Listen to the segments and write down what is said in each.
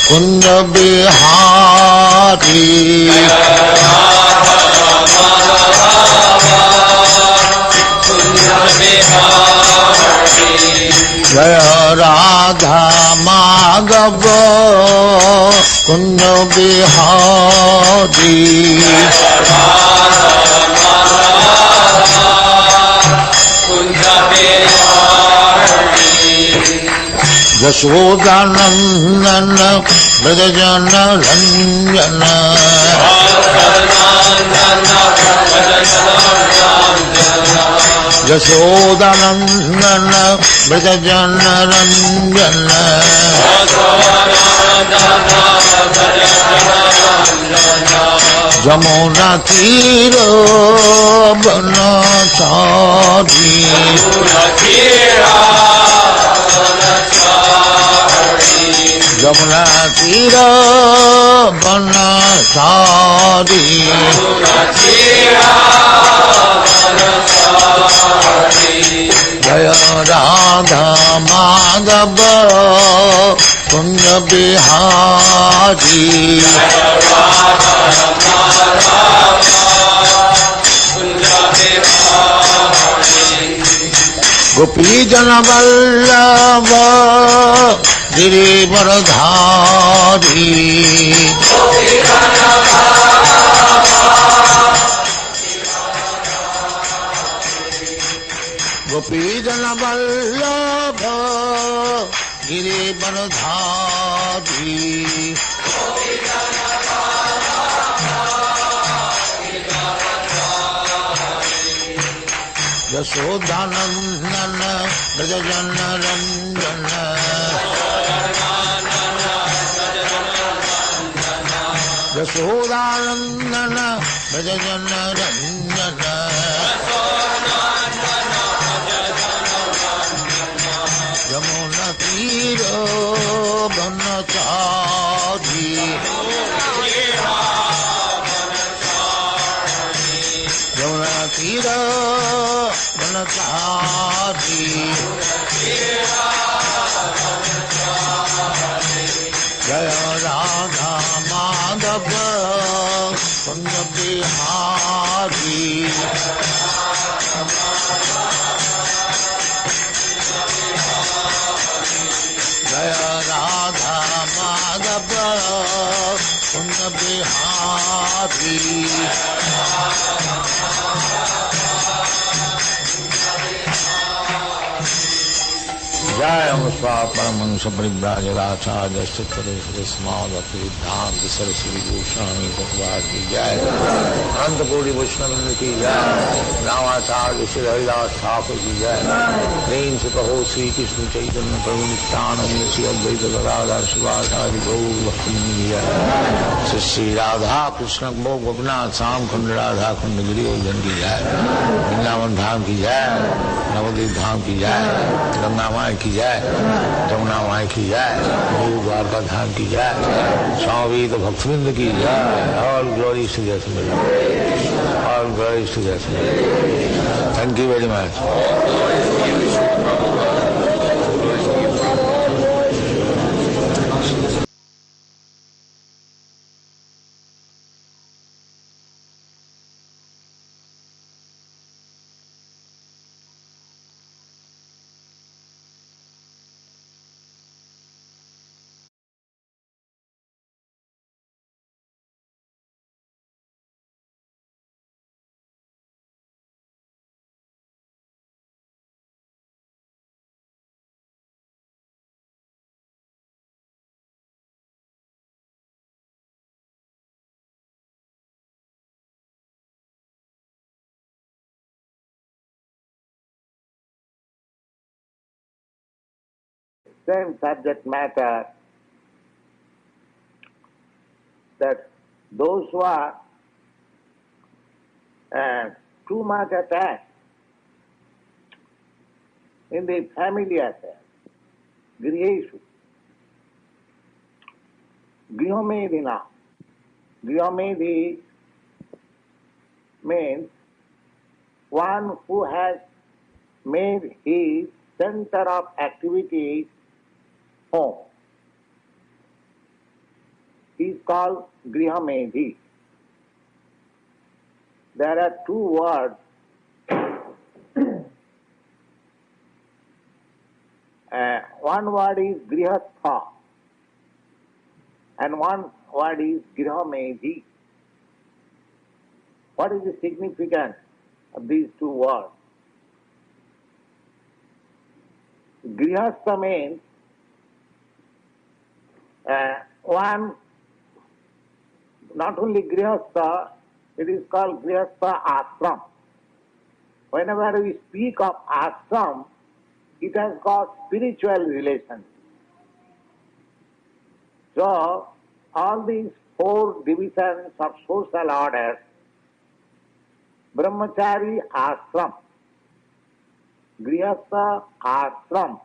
कुंज बिहारी जय राधा माधव कुंज बिहारी यशोदानंदन ब्रजजन रंजन यशोदानंदन ब्रजजन रंजन जमुना तीर बनचारी जमुना तीर बनचारी जय राधा माधव कुंज बिहारी गोपी जन वल्लभ गिरिवरधारी गोपी जन वल्लभ गिरिवरधारी यशोदानंदन ब्रजजन रंजन यशोदानंदन ब्रजजन रंजन यमुना तीर बनचारी यमुना तीर बनचारी जय राधा माधव कुंज बिहारी जय राधा माधव कुंज बिहारी जय परमहंस परिव्राजकाचार्य भक्तिवेदांत सरस्वती गोस्वामी भगवान की जय। अनंतकोटि वैष्णव की जय। रामाचार्य श्री हरिदास ठाकुर की जय। प्रेम से कहो श्री कृष्ण चैतन्य प्रभु नित्यानंद श्री अद्वैत गदाधर शिवाचार्य गौर भक्ति की जय। श्री राधा कृष्ण मोह गोपीनाथ श्याम कुंड राधा कुंड गिरिवर्धन की जय। वृंदावन धाम की जय। नवद्वीप धाम की जय। गंगा माई की जय। जमुना माई की जय। गुरु द्वारका धाम की जय। स्वामी तो भक्तविंद की जय। और ग्लोरी टू जैसे और ग्लोरी टू जैसे। Thank you very much. Same subject matter, that those who are too much attached in the family affairs, griheshu, grihomedina. Grihomedi means one who has made his center of activity home. called Grihamedhi. There are two words. One word is Grihastha and one word is Grihamedhi. What is the significance of these two words? Grihastha means one, not only Grihastha, it is called Grihastha Ashram. Whenever we speak of ashram, it has got spiritual relation. So, all these four divisions of social order, Brahmachari Ashram, Grihastha Ashram,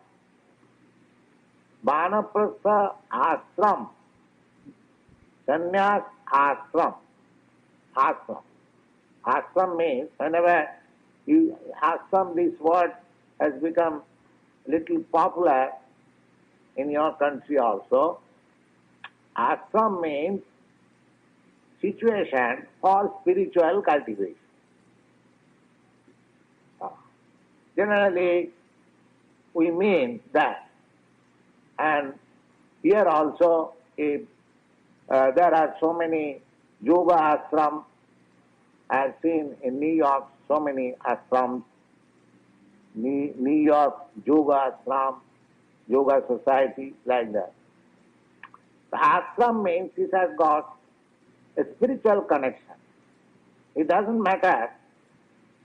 Vanaprastha Ashram, Sannyas Ashram. Ashram. Ashram means, whenever you ashram, this word has become little popular in your country also. Ashram means situation for spiritual cultivation. Generally, we mean that. And here also, there are so many yoga ashrams. I have seen in New York so many ashrams. New York Yoga Ashram, Yoga Society, like that. The ashram means it has got a spiritual connection. It doesn't matter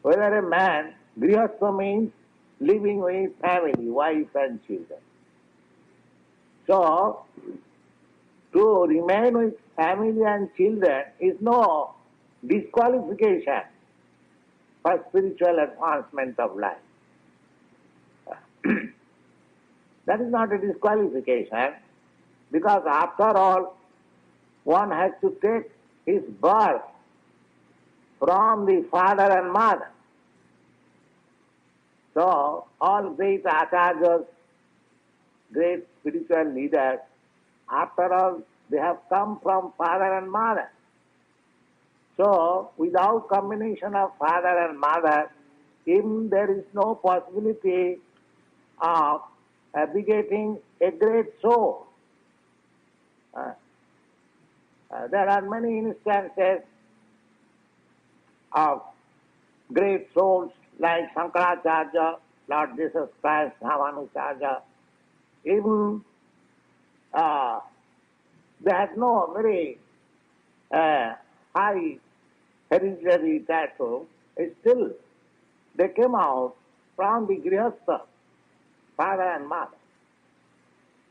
whether a man, Grihastha means living with family, wife and children. So, to remain with family and children is no disqualification for spiritual advancement of life. That is not a disqualification, because after all, one has to take his birth from the father and mother. So, all great acharyas, great spiritual leaders, after all, they have come from father and mother. So, without combination of father and mother, even there is no possibility of begetting a great soul. There are many instances of great souls like Shankaracharya, Lord Jesus Christ, Ramanujarya. Even they had no very high hereditary title, still they came out from the Grihastha, father and mother.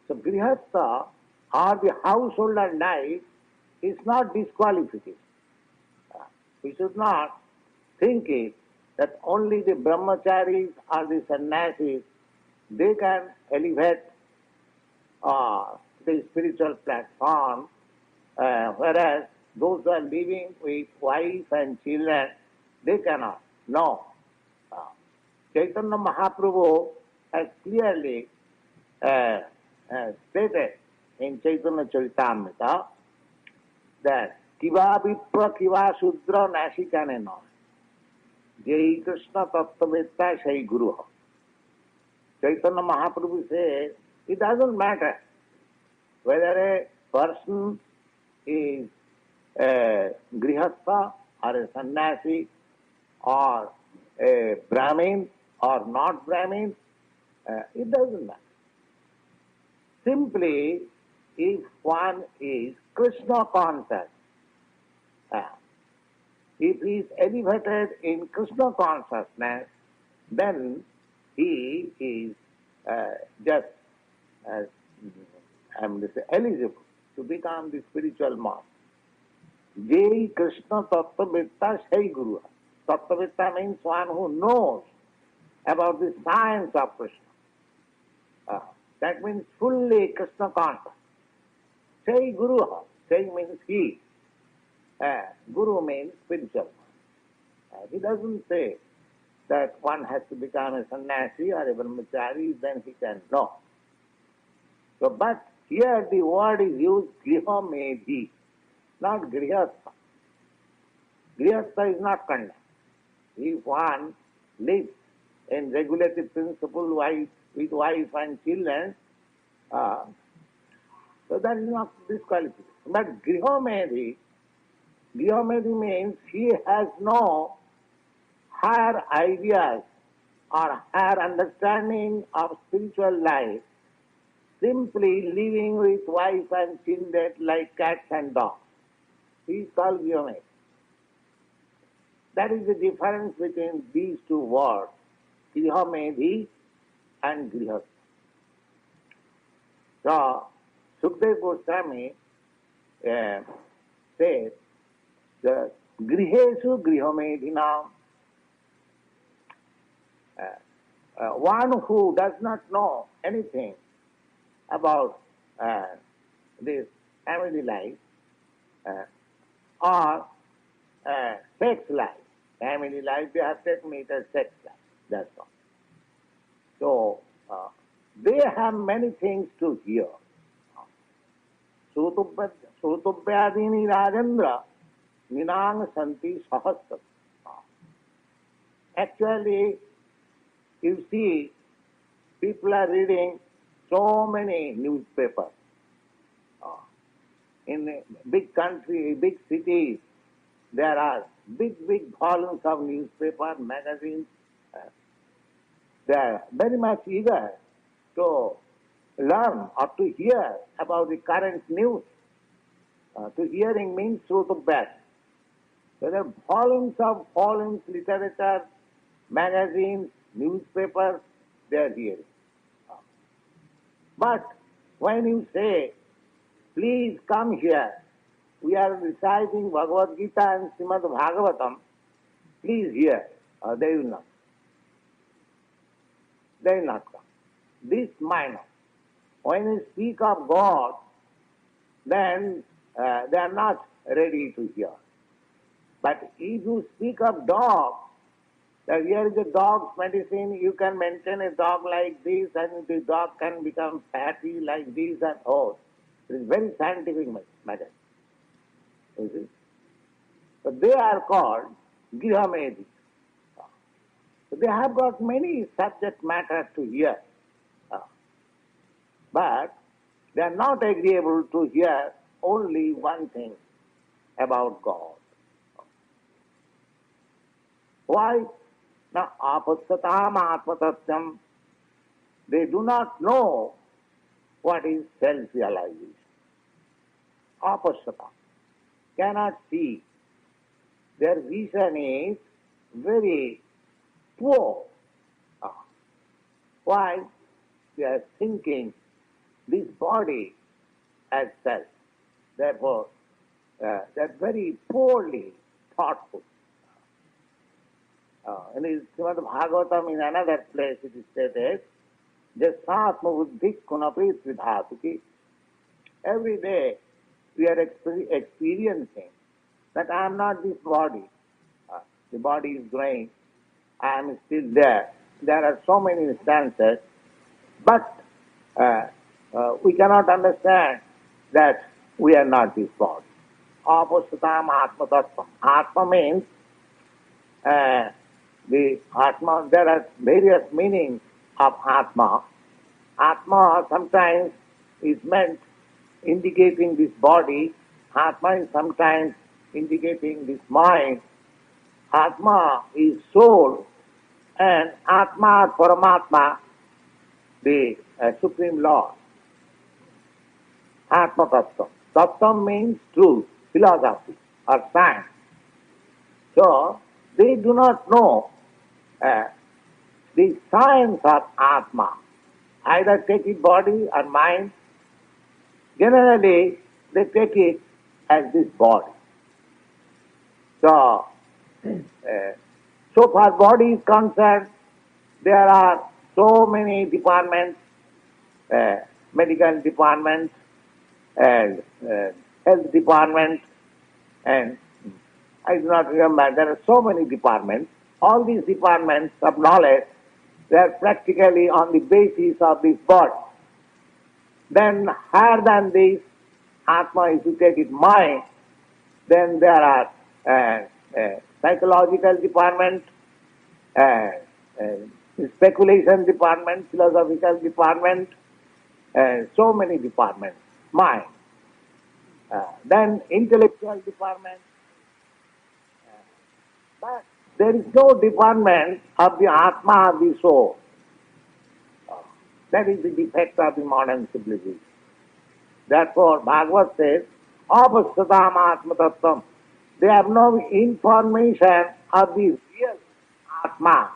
So Grihastha or the householder life is not disqualification. We should not think it that only the brahmacharis or the sannyasis, they can elevate the spiritual platform, whereas those who are living with wife and children, they cannot. No. Chaitanya Mahaprabhu has clearly stated in Chaitanya Charitamrita that Kiva Vipra Kiva Sudra Nasikane no. Jai Krishna Tattvavedta Shai Guru. Chaitanya Mahaprabhu says, it doesn't matter whether a person is a grihastha or a sannyasi or a Brahmin or not Brahmin, it doesn't matter. Simply, if one is Krishna conscious, if he is elevated in Krishna consciousness, then he is just eligible to become the spiritual master. Jai Krishna Tattvavedta Shai Guru. Tattvavedta means one who knows about the science of Krishna. That means fully Krishna conscious. Shai Guru. Shai means he. Guru means spiritual. He doesn't say that one has to become a sannyasi or a brahmachari, then he can know. So, but here the word is used, Grihamedhi. not grihastha. Grihastha is not condemned. If one lives in regulative principle with wife and children, so that is not disqualification. But grihomedhi means he has no higher ideas or higher understanding of spiritual life, simply living with wife and children like cats and dogs. He is called grihomedhi. That is the difference between these two words, grihomedhi and grihastha. So, Sukadeva Goswami says, the grihesu grihomedhinam, one who does not know anything about this family life or sex life. Family life, they have taken it as sex life, that's all. So, they have many things to hear. Sutubhyadini Rajendra Ninang Santi Sahasra. Actually, you see, people are reading so many newspapers. In big country, big cities, there are big volumes of newspaper, magazines. They are very much eager to learn or to hear about the current news. To hearing means srutubhyad. So there are volumes, literature, magazines, newspapers, they are hearing. But when you say, please come here, we are reciting Bhagavad Gita and SRIMAD Bhagavatam, please hear, they will not. They will not come. This minor. When you speak of God, then they are not ready to hear. But if you speak of dog, that here is a dog's medicine, you can maintain a dog like this and the dog can become fatty like this and oh, it is very scientific matter. You see? So they are called grihomedhi. So they have got many subject matter to hear. But they are not agreeable to hear only one thing about God. Why? Now, apassatam atmatatyam, they do not know what is self-realization. Apassatam, cannot see. Their vision is very poor. Why? They are thinking this body as self. Therefore, they are very poorly thoughtful. In Srimad Bhagavatam, in another place, it is stated, Jasatma buddhi kunaprit vidhatuki. Every day we are experiencing that I am not this body. The body is growing, I am still there. There are so many instances, but we cannot understand that we are not this body. Apasatam atma tattvam. Atma means the Atma, there are various meanings of Atma. Atma sometimes is meant indicating this body. Atma is sometimes indicating this mind. Atma is soul, and Atma, Paramatma, the Supreme Lord. Atma Tattvam. Tattvam means truth, philosophy, or science. So, they do not know the science of Atma. Either take it body or mind. Generally, they take it as this body. So, so far body is concerned, there are so many departments, medical departments, and health departments, and I do not remember, there are so many departments. All these departments of knowledge, they are practically on the basis of this body. Then higher than this, Atma, if you take it mind, Then there are psychological department, uh, speculation department, philosophical department, so many departments, mind. Then intellectual department. But there is no department of the Atma, of the soul. That is the defect of the modern civilization. Therefore, Bhagavad says, Apastatam Atma Tattvam. They have no information of the real Atma,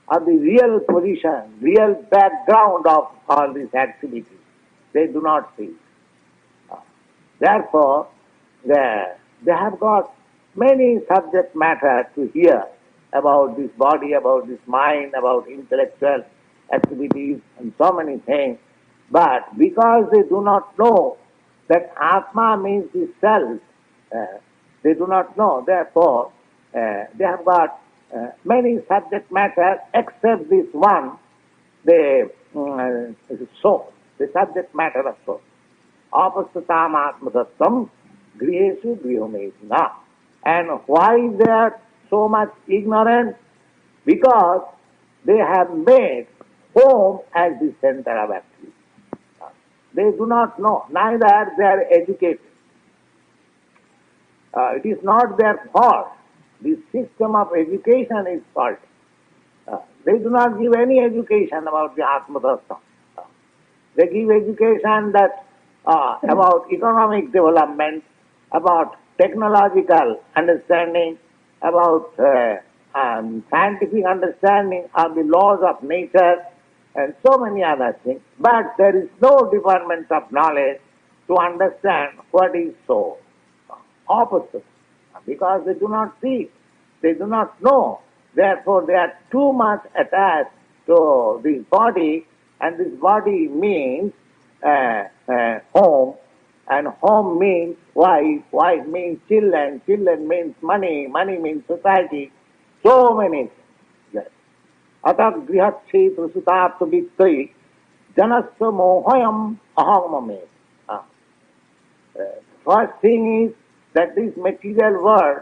of the real position, real background of all these activities. They do not see. Therefore, they have got many subject matter to hear about this body, about this mind, about intellectual activities and so many things. But because they do not know that Atma means the self, they do not know. Therefore, they have got many subject matter except this one, the soul, the subject matter of soul. Apastatam atmatattvam grihesu grihomedina. And why they are so much ignorant? Because they have made home as the center of activity. They do not know, neither they are educated. It is not their fault. The system of education is faulty. They do not give any education about the Atma Tattva. They give education that about economic development, about technological understanding, about scientific understanding of the laws of nature, and so many other things. But there is no department of knowledge to understand what is soul. Opposite. Because they do not see, they do not know. Therefore, they are too much attached to this body, and this body means home, and home means wife means children means money means society, so many things. Yes. Atak grihatse prasutat vitri janasya mohayam ahamame. First thing is that this material world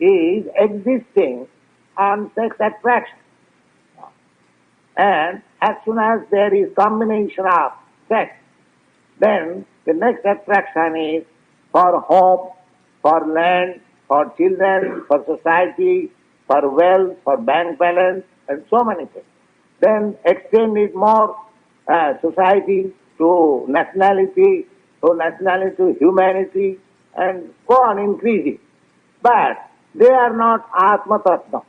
is existing on sex attraction. And as soon as there is combination of sex, then the next attraction is for home, for land, for children, for society, for wealth, for bank balance, and so many things. Then extend it more, society to nationality to humanity, and go on increasing. But they are not Atma Tattva.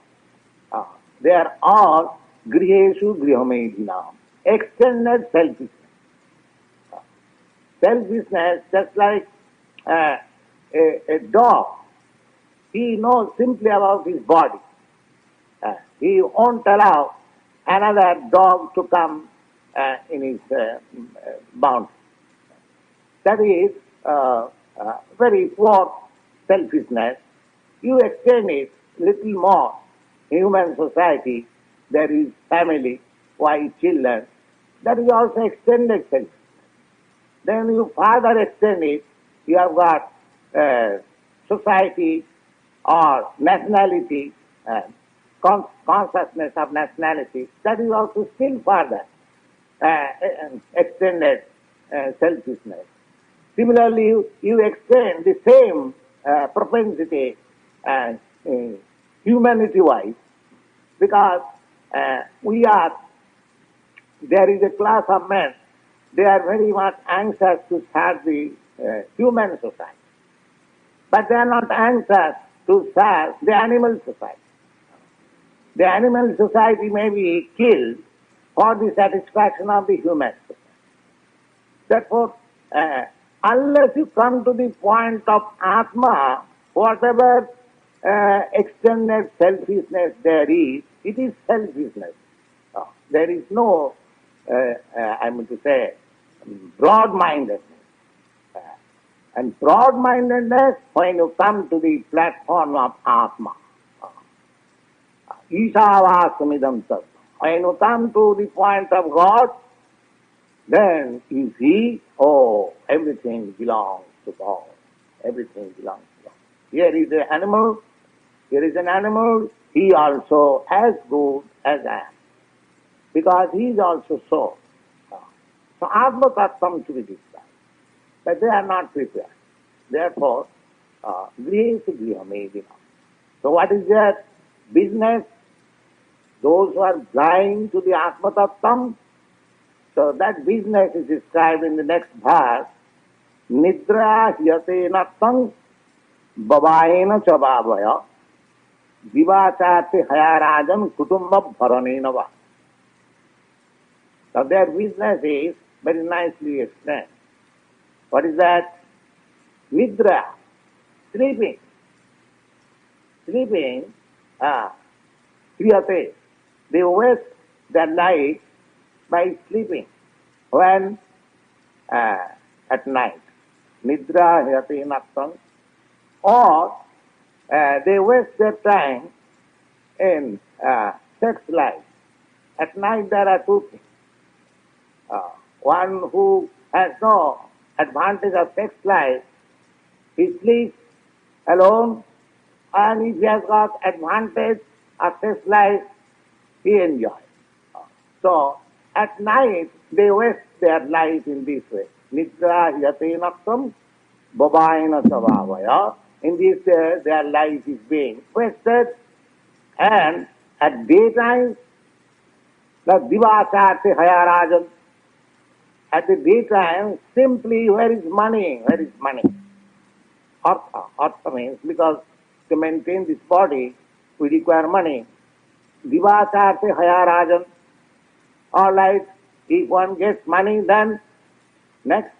They are all Grihesu Grihomedina, extended selfishness. Selfishness, just like a dog, he knows simply about his body. He won't allow another dog to come in his boundary. That is very poor selfishness. You extend it little more. In human society, there is family, wife, children. That is also extended selfishness. Then you further extend it, you have got society or nationality, consciousness of nationality. That is also still further extended selfishness. Similarly, you extend the same propensity humanity-wise, because there is a class of men, they are very much anxious to serve the human society. But they are not anxious to serve the animal society. The animal society may be killed for the satisfaction of the human society. Therefore, unless you come to the point of Atma, whatever extended selfishness there is, it is selfishness. There is no, I mean to say, broad-mindedness. And broad-mindedness, when you come to the platform of Atma, Ishavasumidam Tattva. When you come to the point of God, then you see, oh, everything belongs to God. Everything belongs to God. Here is an animal, he also as good as I am, because he is also soul. So Atma Tattvam to be described, but they are not prepared. Therefore, Grihe se Griha Medina. So what is their business? Those who are blind to the Atma Tattvam, so that business is described in the next verse. Nidra hyate nattam babaena chabavaya divachate hayarajan kutumba bharanenava. So their business is very nicely explained. What is that? Nidra, sleeping. Sleeping, kriyate. They waste their life by sleeping. When? At night. Nidra hyate nattam. Or they waste their time in sex life. At night there are two things. One who has no advantage of sex life, he sleeps alone, and if he has got advantage of sex life, he enjoys. So at night they waste their life in this way. Nidra yate nattam babaena savavaya. In this way their life is being wasted, and at daytime the divasate hayarajan. At the daytime, simply, where is money? Where is money? Artha. Artha means, because to maintain this body, we require money. Divasate hayarajan. All right, if one gets money, then next,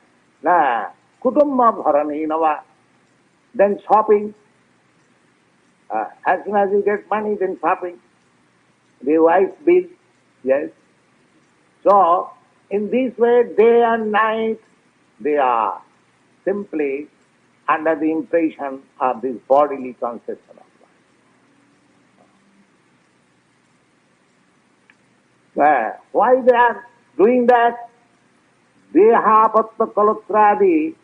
kutumba bharanenava. Then shopping. As soon as you get money, then shopping. The wife's bill, yes. So, in this way, day and night, they are simply under the impression of this bodily conception of life. Why they are doing that? Deha patta kalatradi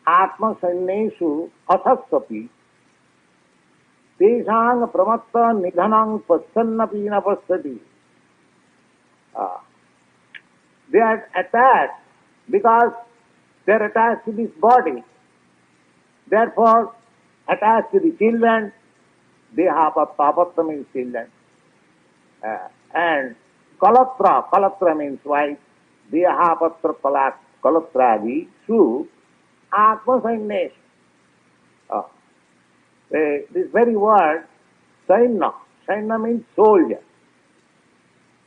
atma sannesu asassapi teshang pramatta nidhanang passannapi na passati. They are attached because they are attached to this body. Therefore, attached to the children, they have a papatta means children. And kalatra means wife. They have a kalatradi, su, atma sannesh. This very word, saina means soldier.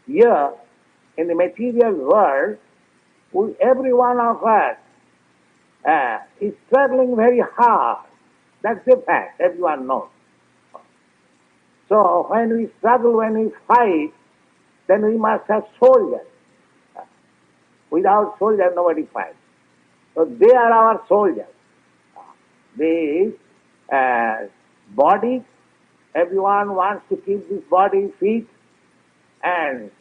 Here, in the material world, every one of us is struggling very hard. That's a fact, everyone knows. So when we struggle, when we fight, then we must have soldiers. Without soldiers, nobody fights. So they are our soldiers. This body, everyone wants to keep this body fit and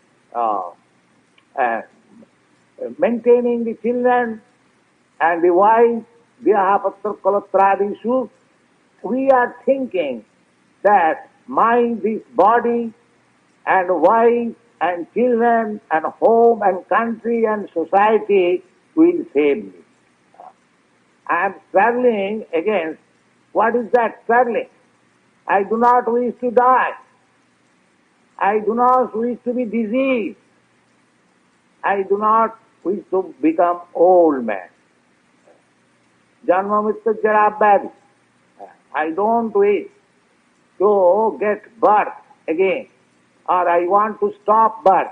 maintaining the children and the wife, we are thinking that this body and wife and children and home and country and society will save me. I am struggling against, what is that struggling? I do not wish to die. I do not wish to be diseased. I do not wish to become old man. Janma mrityu jara vyadhi. I don't wish to get birth again, or I want to stop birth.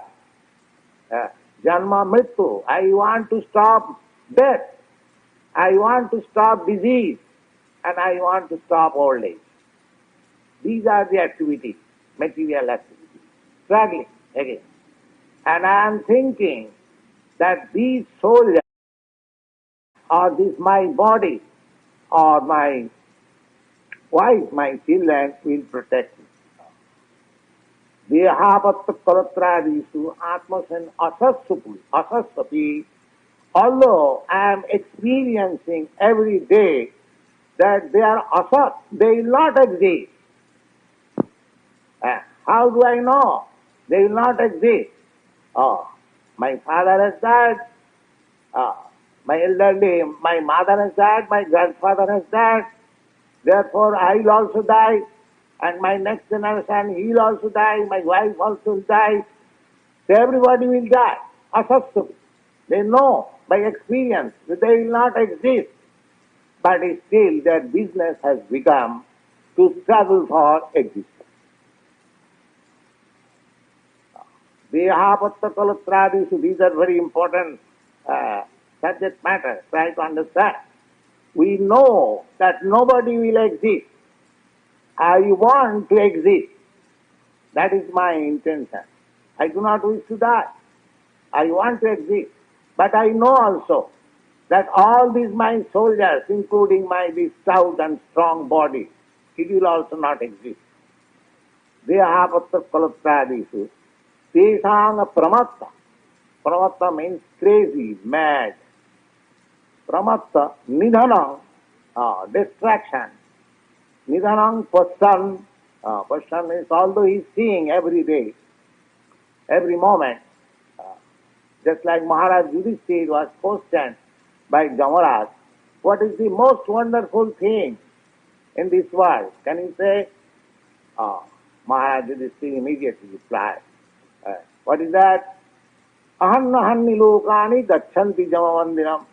Janma mrityu. I want to stop death. I want to stop disease, and I want to stop old age. These are the activities, material activities. Struggling again. And I am thinking that these soldiers, or this my body, or my wife, my children will protect me. Dehapatta kalatradisu atmasan asassapi. Although I am experiencing every day that they are asat, they will not exist. How do I know? They will not exist. Oh, my father has died, my elderly, my mother has died, my grandfather has died, therefore I will also die, and my next generation, he will also die, my wife also will die. So everybody will die. Asastu. They know by experience that they will not exist. But still their business has become to struggle for existence. Dehapatta kalatradishu, these are very important subject matters. Try to understand. We know that nobody will exist. I want to exist. That is my intention. I do not wish to die. I want to exist. But I know also that all these my soldiers, including my this stout and strong body, it will also not exist. Dehapatta kalatradishu. Tesang pramatta. Pramatta means crazy, mad. Pramatta, nidhanam, distraction. Nidhanam pasyan. Pasyan means although he is seeing every day, every moment, just like Maharaj Yudhishthira was questioned by Jamaraj, what is the most wonderful thing in this world? Can you say? Maharaj Yudhishthira immediately replied, what is that? Ahannahanni lokani gachanti jamavandiram.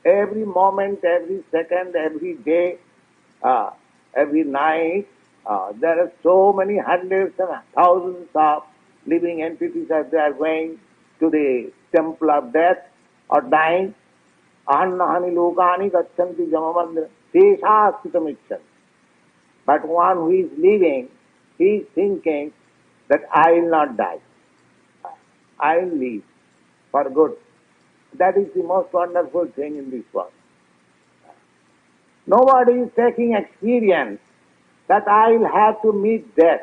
Every moment, every second, every day, every night, there are so many hundreds and thousands of living entities that they are going to the temple of death or dying. Ahannahanni lokani gachanti jamavandiram. Teshastitamichan. But one who is living, he is thinking that I will not die. I will live for good. That is the most wonderful thing in this world. Nobody is taking experience that I will have to meet death.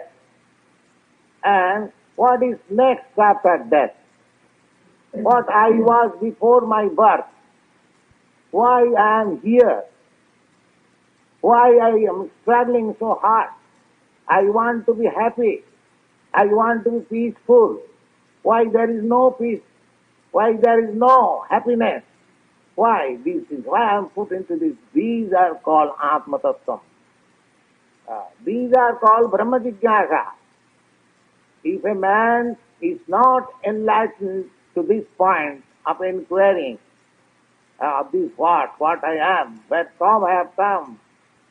And what is next after death? What I was before my birth. Why I am here. Why I am struggling so hard. I want to be happy. I want to be peaceful. Why there is no peace? Why there is no happiness? Why? This is why I am put into this. These are called Atma Tattvam. These are called Brahma Jigyasa. If a man is not enlightened to this point of inquiring of this what I am, where from I have come,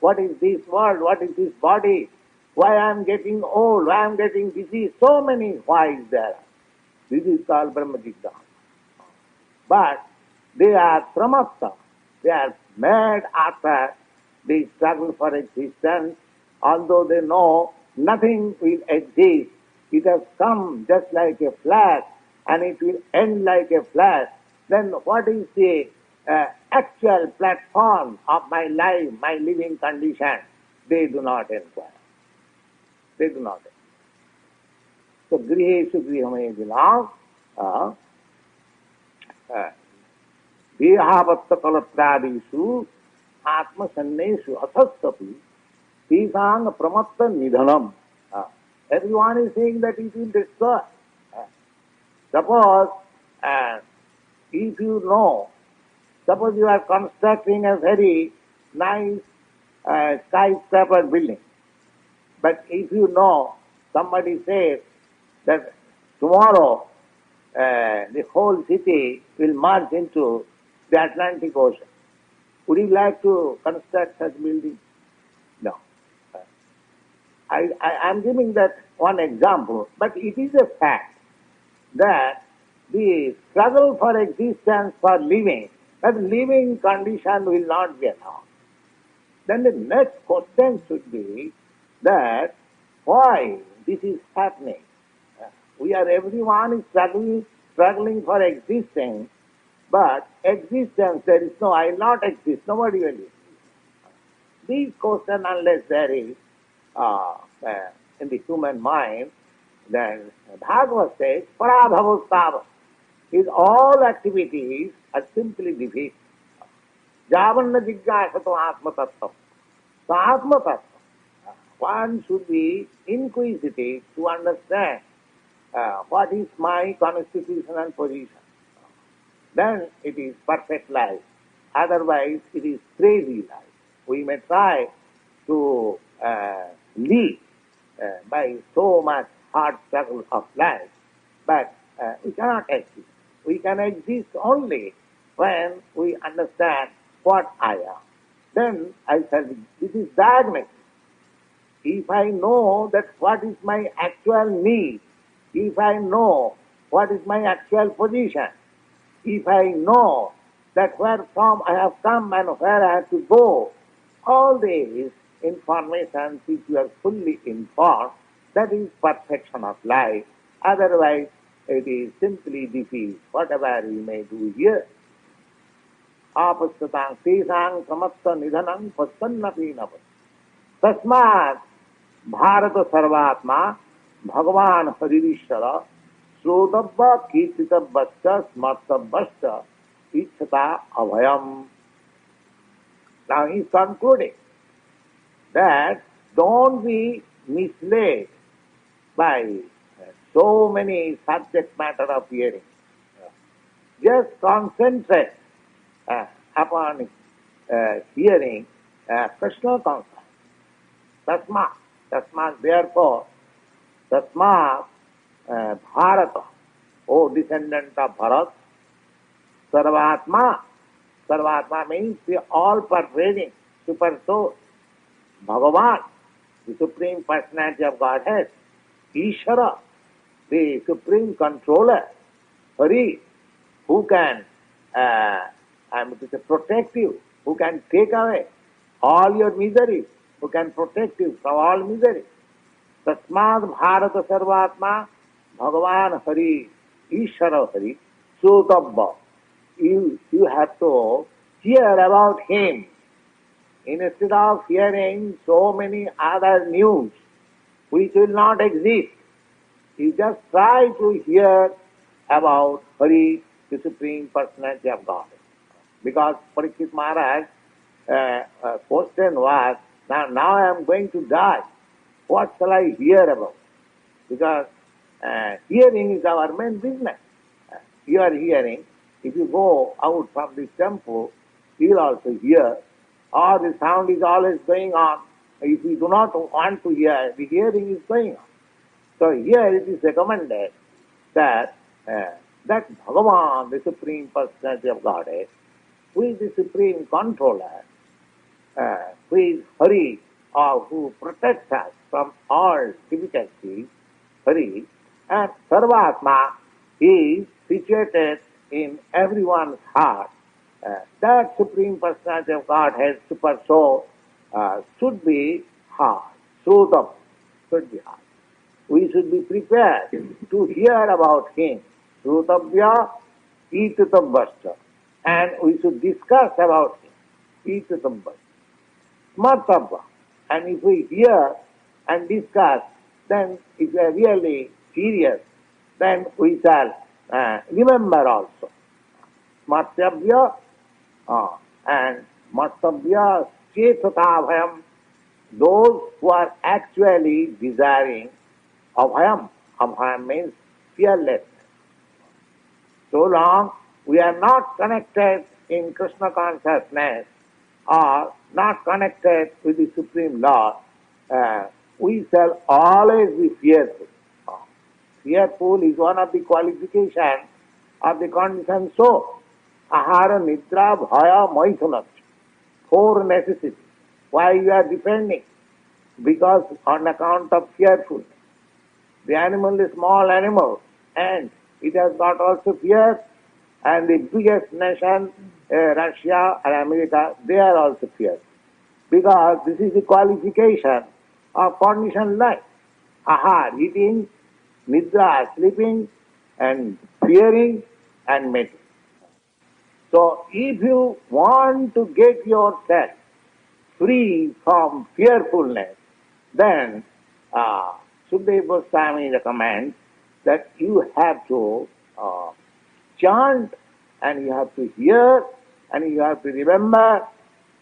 what is this world, what is this body, why I am getting old, why I am getting disease, so many whys there. This is called Brahma Jigyasa. But they are pramatta. They are mad after the struggle for existence, although they know nothing will exist. It has come just like a flash and it will end like a flash. Then what is the actual platform of my life, my living condition? They do not inquire. They do not inquire. So griheshu grihamejilam dehapatta kalatradishu atma sanneshu asastapi tisang pramatta nidhanam. Everyone is saying that it will destroy. Suppose if you know, suppose you are constructing a very nice skyscraper building, but if you know, somebody says that tomorrow the whole city will merge into the Atlantic Ocean. Would you like to construct such building? No. I am giving that one example, but it is a fact that the struggle for existence, for living, that living condition will not be allowed. Then the next question should be that why this is happening. Everyone is struggling for existing, but existence, there is no, I will not exist, nobody will exist. These questions, unless there is in the human mind, then Bhagavad says, parabhavastava, his all activities are simply defeat. Javanna jigyasato atma tattvam. So Atma Tattva. One should be inquisitive to understand what is my constitutional position. Then it is perfect life. Otherwise, it is crazy life. We may try to live by so much hard struggle of life, but we cannot exist. We can exist only when we understand what I am. Then I said, this is diagnosis. If I know that what is my actual need, if I know what is my actual position, if I know that where from I have come and where I have to go, all these information, if you are fully informed, that is perfection of life. Otherwise, it is simply defeat, whatever we may do here. Apastataṁ tesāṁ samatta nidhanam pasannapi nava. Tasmat Bharata Sarvatma Bhagavan Haririshara Srodabba Kirtitabbascha Smartabbascha Ichhata Abhayam. Now he is concluding that don't be misled by so many subject matter of hearing. Just concentrate upon hearing Krishna consciousness. Tasmat, therefore, Tasmat Bharata, O descendant of Bharat, Sarvatma. Sarvatma means the all-pervading super soul. Bhagavan, the Supreme Personality of Godhead. Ishara, the Supreme Controller. Hari, who can protect you, who can take away all your miseries, who can protect you from all misery. Tasmad Bharata Sarvatma Bhagavan Hari Ishara Hari Sotabba. You have to hear about him. Instead of hearing so many other news which will not exist, you just try to hear about Hari, the Supreme Personality of God. Because Parikshit Maharaj question was, now I am going to die. What shall I hear about? Because hearing is our main business. You are hearing. If you go out from this temple, you will also hear. Or the sound is always going on. If you do not want to hear, the hearing is going on. So here it is recommended that Bhagavan, the Supreme Personality of Godhead, who is the Supreme Controller, who is Hari, or who protects us from all difficulties, Hari, and Sarvatma is situated in everyone's heart. That Supreme Personality of Godhead, Super Soul, should be heard. Srutam should be heard. We should be prepared to hear about him. Srutavya Itatabbascha. And we should discuss about him. Itatabbascha. Smartabha. And if we hear and discuss, then if we are really serious, then we shall remember also. Smartabhya and Smartabhya Chetata. Those who are actually desiring Abhayam. Abhayam means fearlessness. So long we are not connected in Krishna consciousness or not connected with the Supreme Lord, we shall always be fearful. Fearful is one of the qualifications of the conditioned soul. Ahara, Nidra, Bhaya, Maithunam. 4 necessities. Why you are defending? Because on account of fearfulness. The animal is small animal and it has got also fear, and the biggest nation, Russia and America, they are also feared. Because this is the qualification of conditioned life. Ahar, eating, Nidra, sleeping, and fearing and mating. So if you want to get yourself free from fearfulness, then Sukadeva Goswami recommends that you have to chant and you have to hear and you have to remember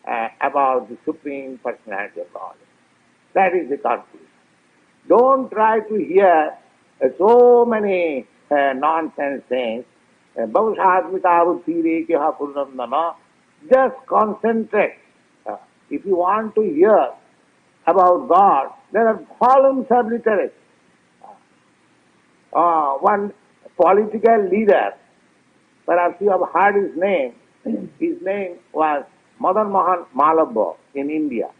about the Supreme Personality of God. That is the conclusion. Don't try to hear so many nonsense things. Just concentrate. If you want to hear about God, there are volumes of literature. One political leader, perhaps you have heard his name. His name was Madan Mohan Malabha in India.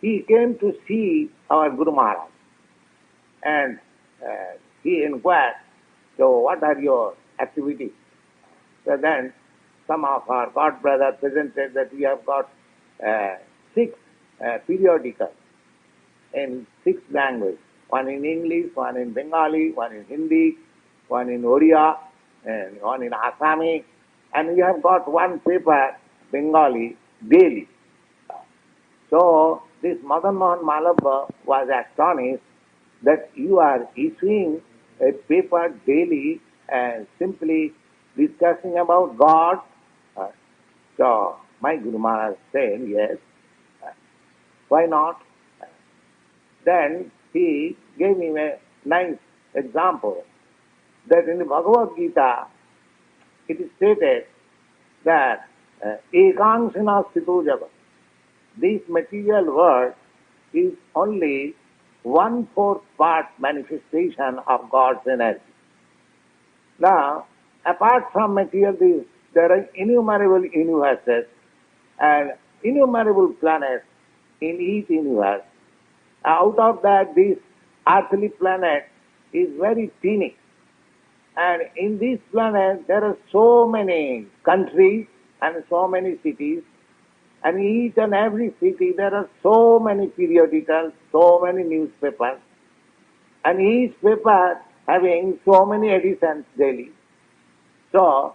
He came to see our Guru Maharaj and he inquired, so what are your activities? So then some of our God brothers presented that we have got 6 periodicals in 6 languages. One in English, one in Bengali, one in Hindi, one in Oriya, and one in Assami. And we have got one paper, Bengali, daily. So this Madan Mohan Malabha was astonished that you are issuing a paper daily and simply discussing about God. So my Guru Maharaj said, yes, why not? Then he gave me a nice example that in the Bhagavad Gita it is stated that ekangsana sthito jagat, this material world is only 1/4 part manifestation of God's energy. Now, apart from material, there are innumerable universes and innumerable planets in each universe. Out of that, this earthly planet is very teeny. And in this planet, there are so many countries and so many cities. And each and every city, there are so many periodicals, so many newspapers. And each paper having so many editions daily. So,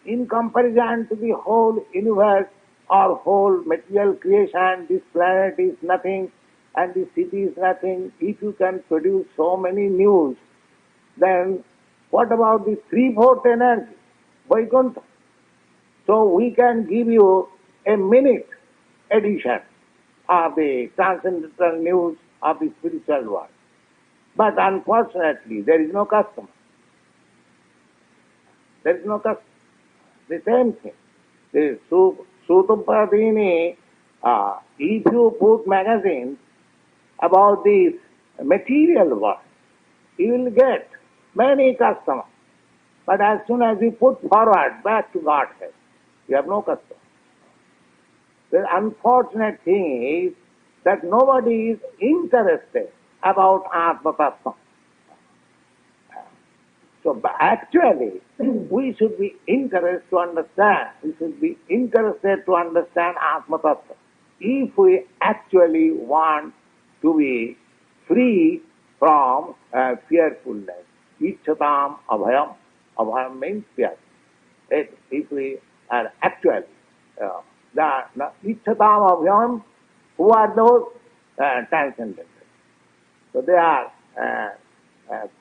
in comparison to the whole universe or whole material creation, this planet is nothing and this city is nothing. If you can produce so many news, then what about the 3/4 energy? Vaikuntha. So we can give you a minute edition of the transcendental news of the spiritual world. But unfortunately, there is no customer. There is no customer. The same thing. The Sutupadini, if you put magazines about this material world, you will get many customers. But as soon as you put forward back to Godhead, you have no customer. The unfortunate thing is that nobody is interested about Atma Tattva. So actually, we should be interested to understand. We should be interested to understand Atma Tattva. If we actually want to be free from fearfulness, Ichchatam Abhayam. Abhayam means fear. If we are actually the Ichchatam Abhayam, who are those? Transcendental. So there are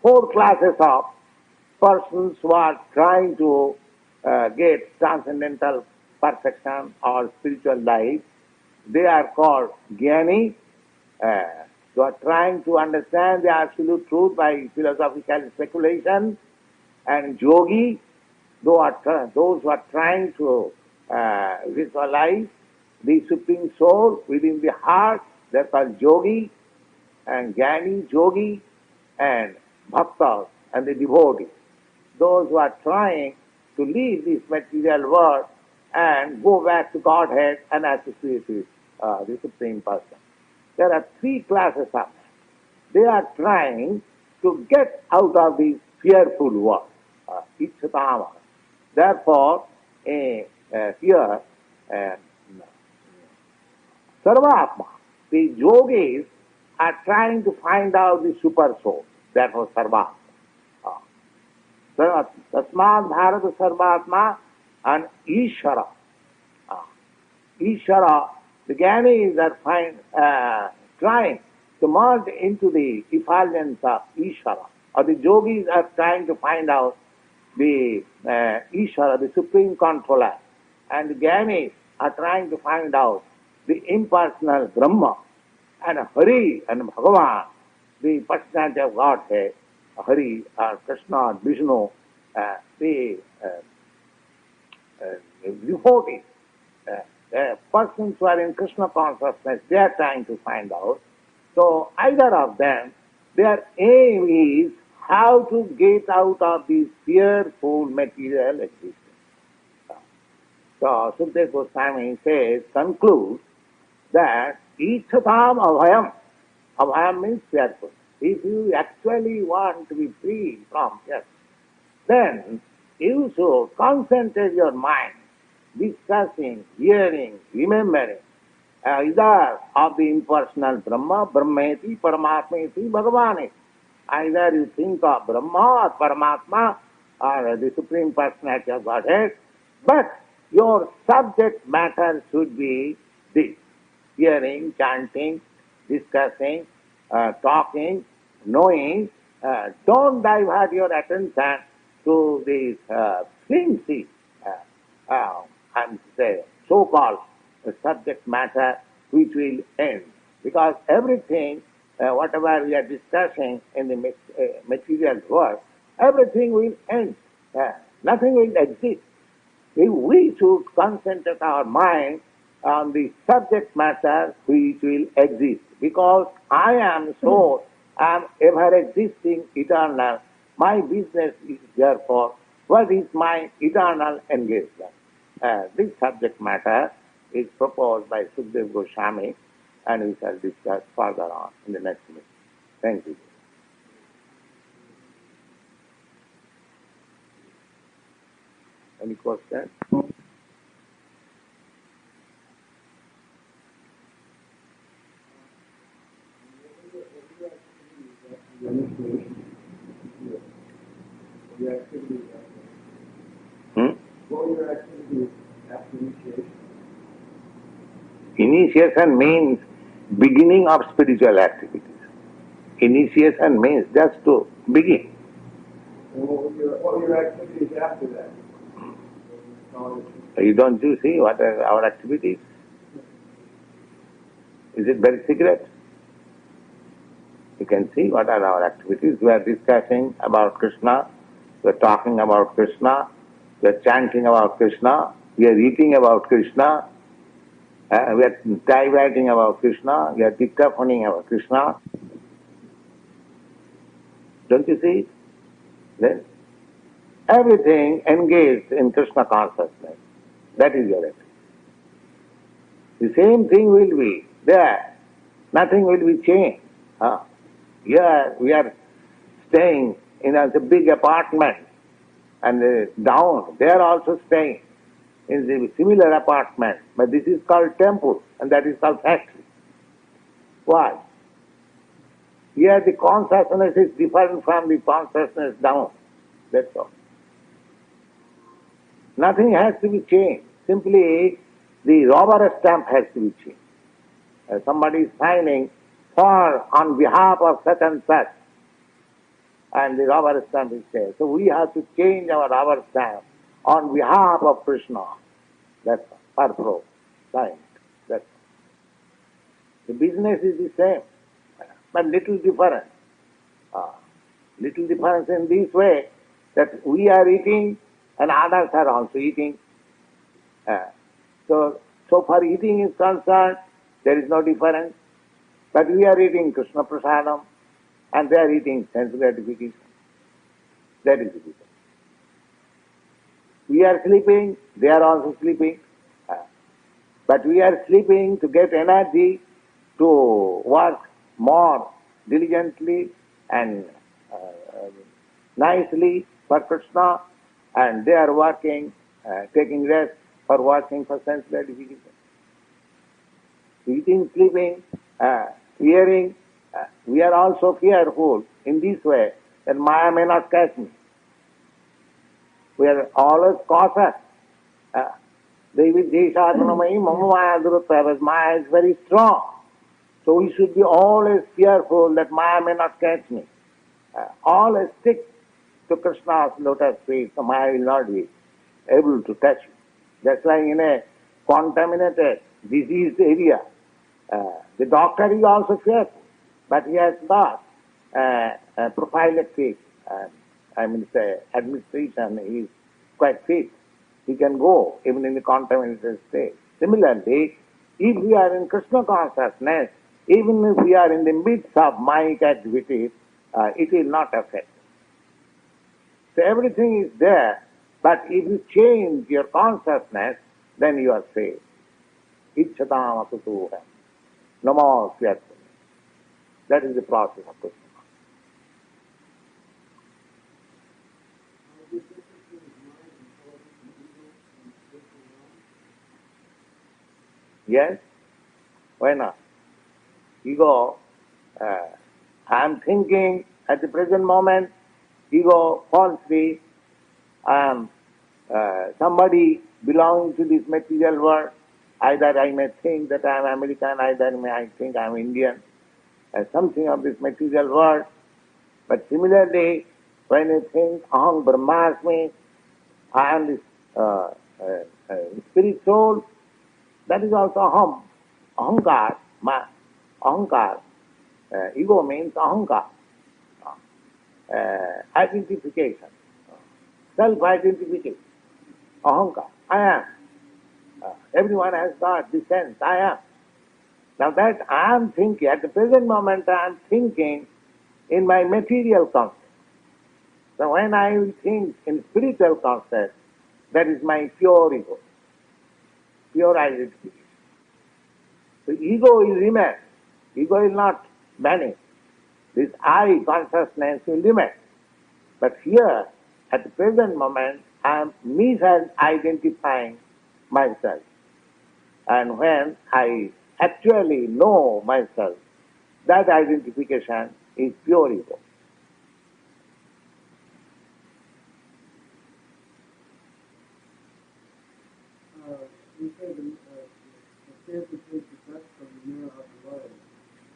4 classes of persons who are trying to get transcendental perfection or spiritual life. They are called Jnani, who are trying to understand the absolute truth by philosophical speculation, and Yogi, those who are trying to visualize the Supreme Soul within the heart, they are called Yogi, and Jnani, Yogi, and Bhaktas, and the devotees. Those who are trying to leave this material world and go back to Godhead and associate with the Supreme Person. There are 3 classes of them. They are trying to get out of this fearful world, Ichchatama. Therefore, here, Sarvatma, the yogis are trying to find out the super soul. Therefore, Sarvatma. Tasmad Bharata Sarvatma and Ishara. Ishara, the Jnanis are trying to merge into the effulgence of Ishara. Or the yogis are trying to find out the Ishara, the Supreme Controller. And the Jnanis are trying to find out the impersonal Brahma, and Hari and Bhagavan, the personality of Godhead, Hari or Krishna or Vishnu, the devotees, persons who are in Krishna consciousness, they are trying to find out. So either of them, their aim is how to get out of this fearful material existence. So Sukadeva Goswami says, concludes that Ichatam Abhayam. Abhayam means fearful. If you actually want to be free from fear, then you should concentrate your mind, discussing, hearing, remembering, either of the impersonal Brahma, Brahmeti, Paramatmeti, Bhagavani. Either you think of Brahma or Paramatma or the Supreme Personality of Godhead, but your subject matter should be this: hearing, chanting, discussing, talking, knowing. Don't divert your attention to these flimsy, so-called subject matter which will end. Because everything, whatever we are discussing in the material world, everything will end. Nothing will exist. We should concentrate our mind on the subject matter which will exist. Because I am so, I am ever existing, eternal. My business is therefore, what is my eternal engagement? This subject matter is proposed by Sukadeva Goswami, and we shall discuss further on in the next meeting. Thank you. Any questions? What were your activities after initiation? Initiation means beginning of spiritual activities. Initiation means just to begin. And what were your activities after that? Don't you see what are our activities? Is it very secret? You can see what are our activities. We are discussing about Krishna, we are talking about Krishna, we are chanting about Krishna, we are eating about Krishna, we are writing about Krishna, we are dictaphoning about Krishna. Don't you see it? Then everything engaged in Krishna consciousness. That is your activity. The same thing will be there. Nothing will be changed. Here we are staying in a big apartment, and down they are also staying in the similar apartment, but this is called temple and that is called factory. Why? Here the consciousness is different from the consciousness down. That's all. Nothing has to be changed. Simply the rubber stamp has to be changed. Somebody is signing on behalf of such and such, and the rubber stamp is there. So we have to change our rubber stamp on behalf of Krishna. That's all. Purpose, sign. That's all. The business is the same, but little difference. Little difference in this way that we are eating and others are also eating. So far eating is concerned, there is no difference. But we are eating Krishna Prasadam and they are eating sense gratification. That is the difference. We are sleeping, they are also sleeping. But we are sleeping to get energy to work more diligently and nicely for Krishna, and they are working, taking rest for working for sense gratification. Eating, sleeping, hearing, we are also fearful in this way that Maya may not catch me. We are always cautious. Devi Deshadanamai Mama Maya Maya is very strong. So we should be always fearful that Maya may not catch me. Always stick to Krishna's lotus feet, so Maya will not be able to touch you. That's why in a contaminated, diseased area. The doctor is also careful, but he has got prophylactic, say, administration. He is quite fit. He can go even in the contaminated state. Similarly, if we are in Krishna consciousness, even if we are in the midst of Maya activities, it will not affect. So everything is there, but if you change your consciousness, then you are saved. Ichchatam akutuha. Namo Syatma. That is the process of Krishna. Yes? Why not? Ego, I am thinking at the present moment, ego falsely, I am somebody belonging to this material world. Either I may think that I am American, either I think I am Indian, something of this material world. But similarly, when you think Aham Brahmasmi, I am this spirit soul, that is also Aham. Ahankar, Ahankar. Ego means Ahankar. Identification. Self-identification. Ahankar. I am. Everyone has got the sense, I am. Now that I am thinking, at the present moment I am thinking in my material concept. So when I will think in spiritual concept, that is my pure ego, pure identification. So ego is immense. Ego is not vanish. This I consciousness will remain. But here, at the present moment, I am misidentifying myself. And when I actually know myself, that identification is pure ego. You said the cancer takes effect from the mirror of the light.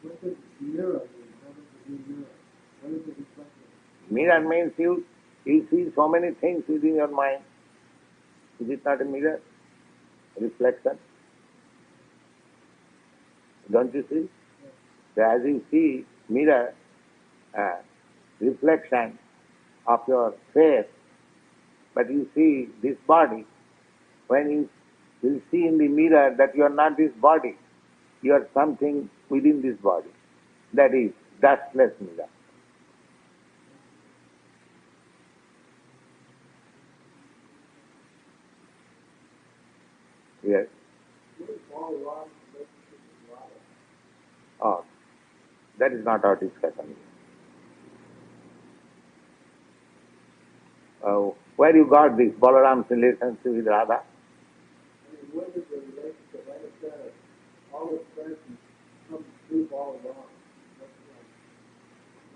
What does mirror mean? How does it mean mirror? What is it reflecting? Mirror means you see so many things within your mind. Is it not a mirror? Reflection. Don't you see? So as you see mirror, reflection of your face, but you see this body, when you will see in the mirror that you are not this body, you are something within this body. That is dustless mirror. Yes. Oh, that is not our discussion. Where you got this Balaram's relationship with Radha? What is the relationship? Like I said, all expressions come through Balaram.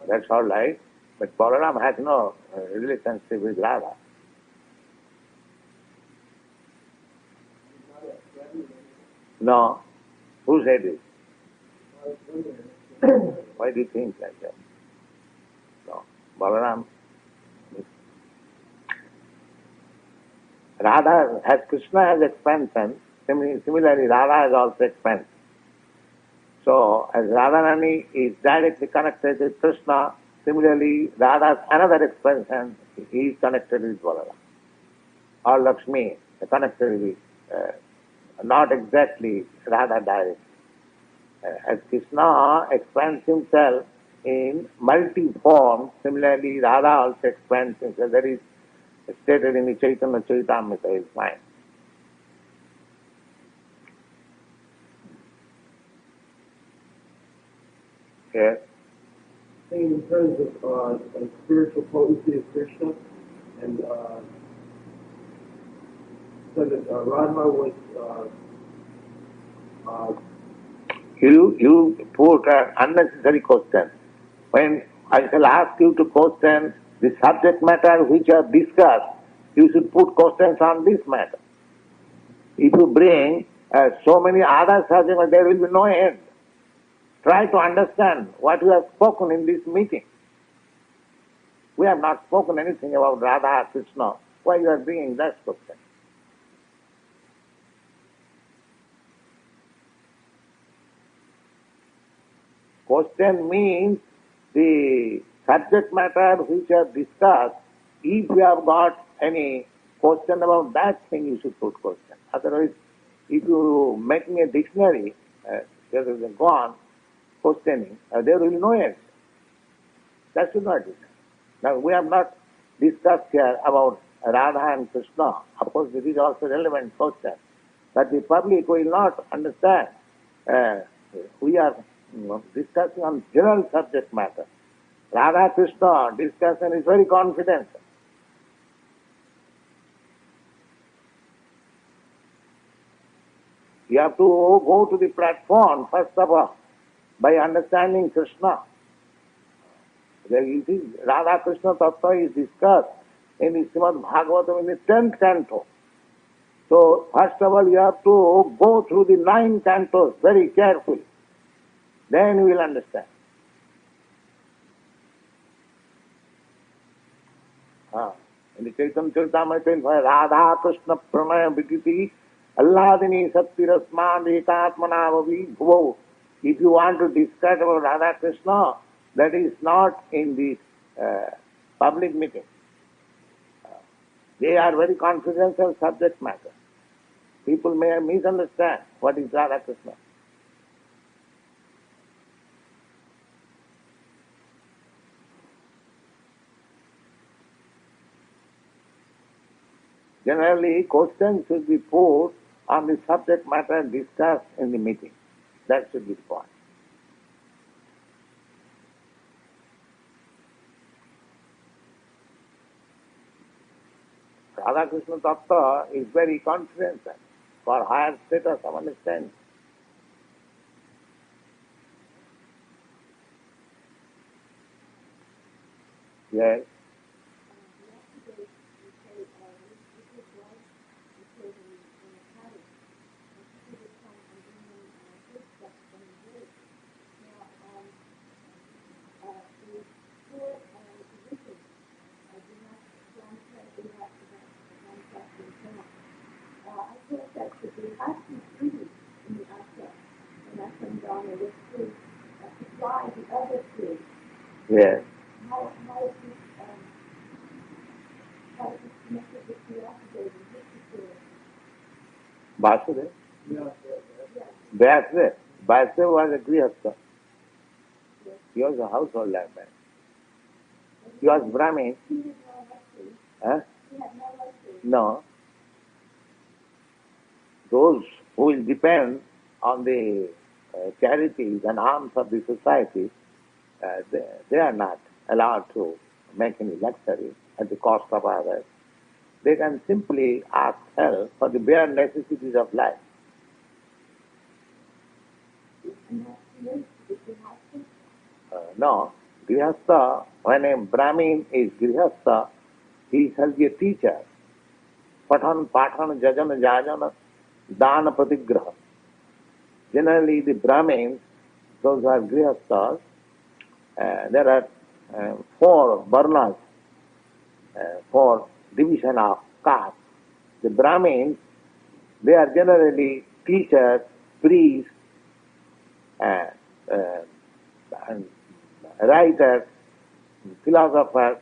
That's all right. But Balaram has no relationship with Radha. No. Who said it? Why do you think like that? No. Balaram. Radha, as Krishna has expansion, similarly Radha has also expansion. So, as Radharani is directly connected with Krishna, similarly Radha's another expansion, he is connected with Balaram. Or Lakshmi, connected with, not exactly Radha directly. As Krishna expands himself in multi-forms, similarly Radha also expands himself. That is stated in the Chaitanya Charitamrita, is fine. Yes. Saying in terms of spiritual potency of Krishna, and said that Radha was You put an unnecessary question. When I shall ask you to question the subject matter which you have discussed, you should put questions on this matter. If you bring so many other subject matter, there will be no end. Try to understand what we have spoken in this meeting. We have not spoken anything about Radha or Krishna. Why you are bringing that question? Question means the subject matter which you have discussed. If you have got any question about that thing, you should put question. Otherwise, if you making a dictionary, there will go on questioning, there will be no answer. That should not be done. Now, we have not discussed here about Radha and Krishna. Of course, this is also relevant question. But the public will not understand. We are discussing on general subject matter. Radha Krishna discussion is very confidential. You have to go to the platform, first of all, by understanding Krishna. Radha Krishna Tattva is discussed in the SRIMAD BHAGVATAM in the 10th canto. So, first of all, you have to go through the 9 cantos very carefully. Then you will understand. In the Chaitanya Charitamrita, Radha Krishna Pranaya Viditi Alladini Sattirasman Ekatmanavavi Bhuvo. If you want to discuss about Radha Krishna, that is not in this public meeting. They are very confidential subject matter. People may misunderstand what is Radha Krishna. Generally, questions should be put on the subject matter discussed in the meeting. That should be the point. Radha Krishna Tattva is very confidential for higher status of understanding. Yes. Yes. Vasudev? Vasudev. Vasudev was a grihastha. He was a household man. He was Brahmin. Huh? No. Those who will depend on the charities and alms of the society, they are not allowed to make any luxury at the cost of others. They can simply ask help for the bare necessities of life. No, grihastha, when a Brahmin is grihastha, he shall be a teacher. Pathan, pathan, jajana, jajana, dana, patigraha. Generally, the Brahmins, those who are grihasthas, there are 4 varnas, 4 division of caste. The Brahmins, they are generally teachers, priests, and writers, philosophers.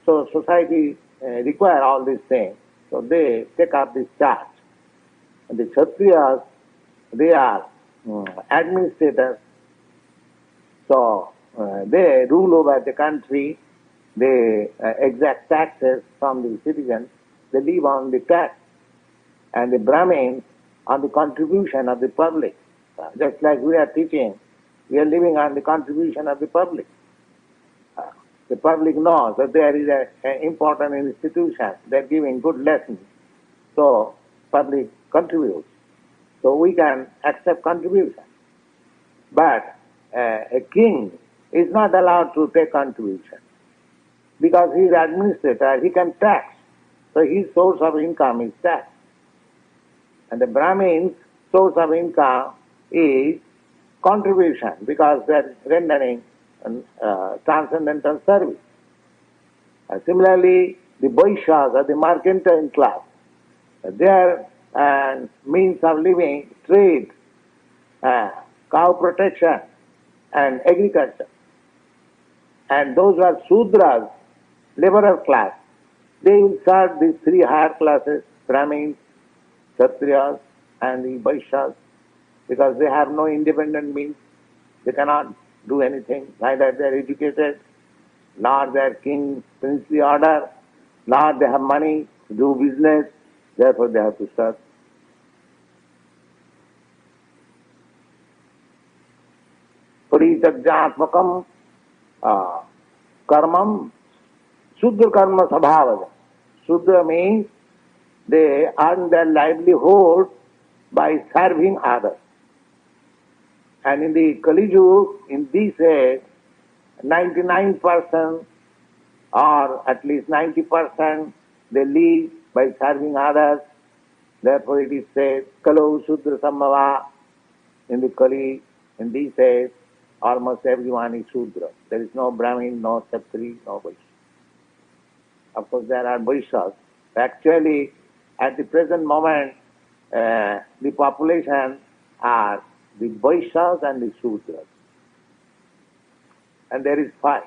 So society require all these things. So they take up this charge. And the Kshatriyas, they are administrators. So they rule over the country. They exact taxes from the citizens. They live on the tax. And the Brahmins on the contribution of the public. Just like we are teaching, we are living on the contribution of the public. The public knows that there is an important institution. They are giving good lessons. So public contributes. So we can accept contribution. But a king is not allowed to take contribution. Because he is administrator, he can tax. So his source of income is tax. And the Brahmin's source of income is contribution, because they are rendering transcendental service. Similarly, the Vaishyas or the mercantile class, their means of living, trade, cow protection, and agriculture. And those who are Sudras, laborer class, they will serve these three higher classes, Brahmins, Kshatriyas and the Vaishyas, because they have no independent means. They cannot do anything. Neither they are educated, nor they are king, princely order, nor they have money to do business. Therefore they have to serve. Parijajatmakam karmam Sudra karma sabhavada. Sudra means they earn their livelihood by serving others. And in the Kali Yuga, in this age, 99% or at least 90% they live by serving others. Therefore it is said, Kalo Sudra Sambhava. In the Kali, in this age, almost everyone is Sudra. There is no Brahmin, no Kshatri, no Vaishya. Of course there are Vaishyas. Actually, at the present moment, the population are the Vaishyas and the Sudras. And there is fight.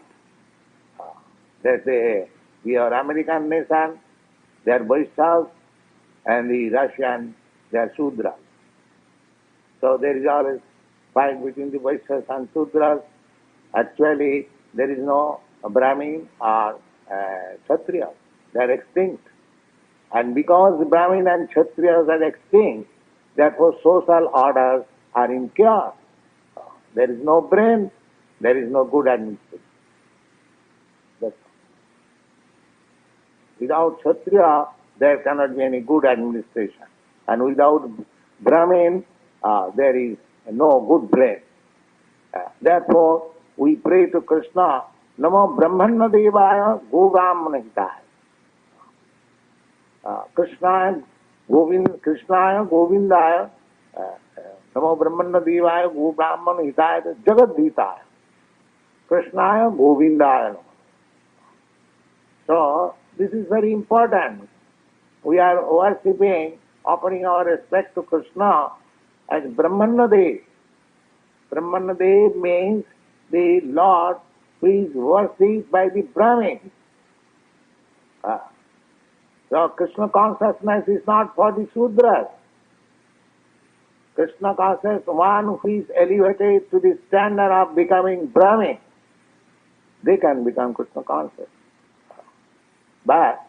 We are American nation, they are Vaishyas, and the Russian, they are Sudras. So there is always fight between the Vaishyas and Sudras. Actually, there is no Brahmin or Kshatriyas. They are extinct. And because the Brahmin and Kshatriyas are extinct, therefore social orders are in chaos. There is no brain, there is no good administration. That's all. Without Kshatriya, there cannot be any good administration. And without Brahmin, there is no good brain. Therefore, we pray to Krishna, Namo Brahmana Devaya Govamana Hitaya. Krishnaya Govindaya Namo Brahmana Devaya Govamana Hitaya Jagat Hitaya. Krishnaya Govindaya. So, this is very important. We are worshipping, offering our respect to Krishna as Brahmana Dev. Brahmana Dev means the Lord who is worshipped by the Brahmins. So Krishna consciousness is not for the Sudras. Krishna consciousness, one who is elevated to the standard of becoming Brahmin, they can become Krishna conscious. But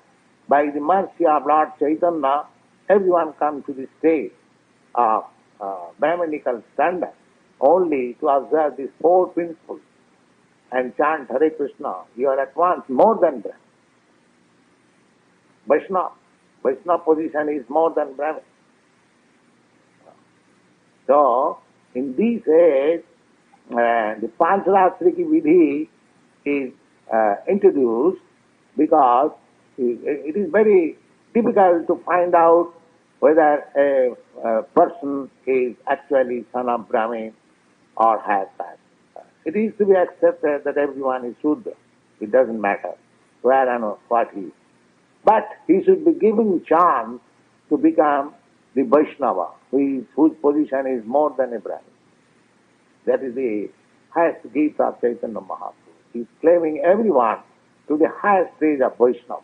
by the mercy of Lord Chaitanya, everyone comes to the state of Brahminical standard only to observe these four principles and chant Hare Krishna. You are at once more than Brahmin. Vaishnava position is more than Brahmin. So, in this age, the Pancharatriki Vidhi is introduced because it is very difficult to find out whether a person is actually son of Brahmin or has that. It is to be accepted that everyone is Shudra. It doesn't matter where and what he is. But he should be given chance to become the Vaishnava, whose position is more than a Brahmin. That is the highest gift of Chaitanya Mahaprabhu. He is claiming everyone to the highest stage of Vaishnava.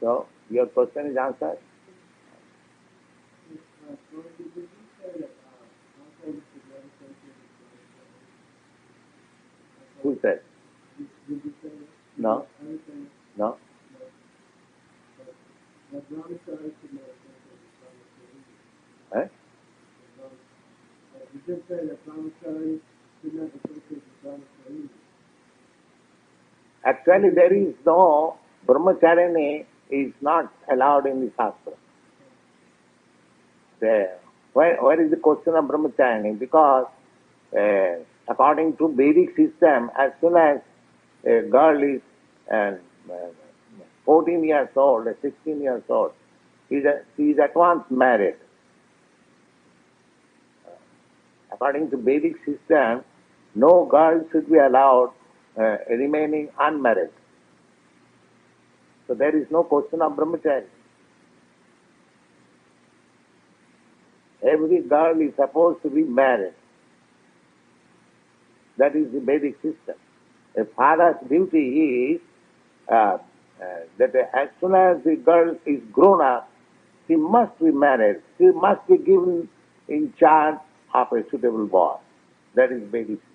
So, your question is answered? Who said? No? No? Eh? Actually, there is no brahmacharya is not allowed in the Shastra. Where is the question of brahmacharya? Because according to Vedic system, as soon as a girl is 14 years old, 16 years old, she is at once married. According to Vedic system, no girl should be allowed remaining unmarried. So there is no question of brahmacharya. girl is supposed to be married. That is the Vedic system. A father's duty is that as soon as the girl is grown up, she must be married. She must be given in charge of a suitable boy. That is Vedic system.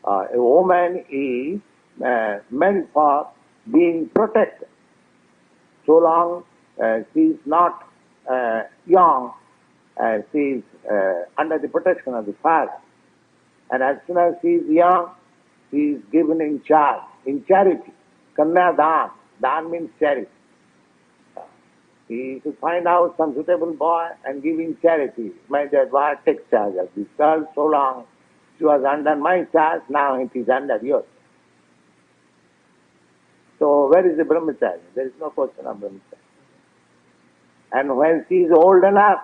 A woman is meant for being protected. So long she is not young, she is under the protection of the father. And as soon as she is young, she is given in charge, in charity. Kanya Dan. Dan means charity. He should find out some suitable boy and give him charity. My dear boy, take charge of this girl. So long she was under my charge, now it is under yours. So where is the brahmacharya? There is no question of brahmacharya. And when she is old enough,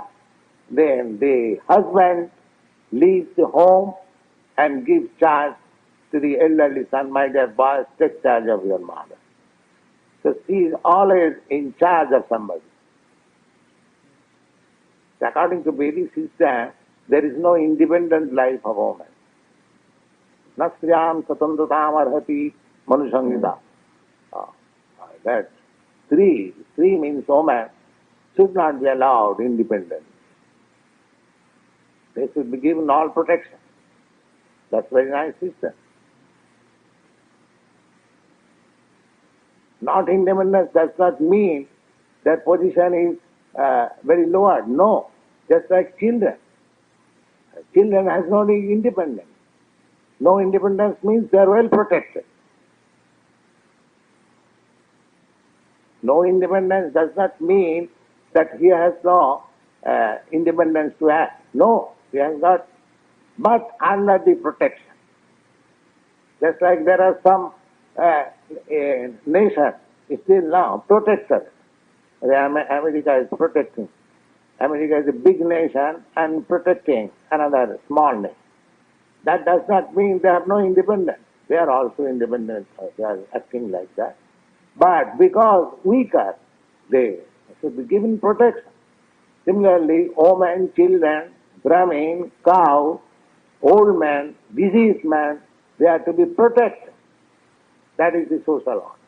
then the husband leaves the home and gives charge to the elderly son, my dear boy, take charge of your mother. So she is always in charge of somebody. According to Vedic system, there is no independent life of woman. Nastriyam satantratam arhati manusangita. That three means woman should not be allowed independence. They should be given all protection. That's very nice system. Not independence does not mean that position is very lowered. No. Just like children. Children has no independence. No independence means they are well protected. No independence does not mean that he has no independence to act. No, he has got, but under the protection. Just like there are some nations still now protectors. America is protecting. America is a big nation and protecting another small nation. That does not mean they have no independence. They are also independent. They are acting like that. But because weaker, they should be given protection. Similarly, women, children, Brahmin, cow, old man, diseased man, they are to be protected. That is the social order.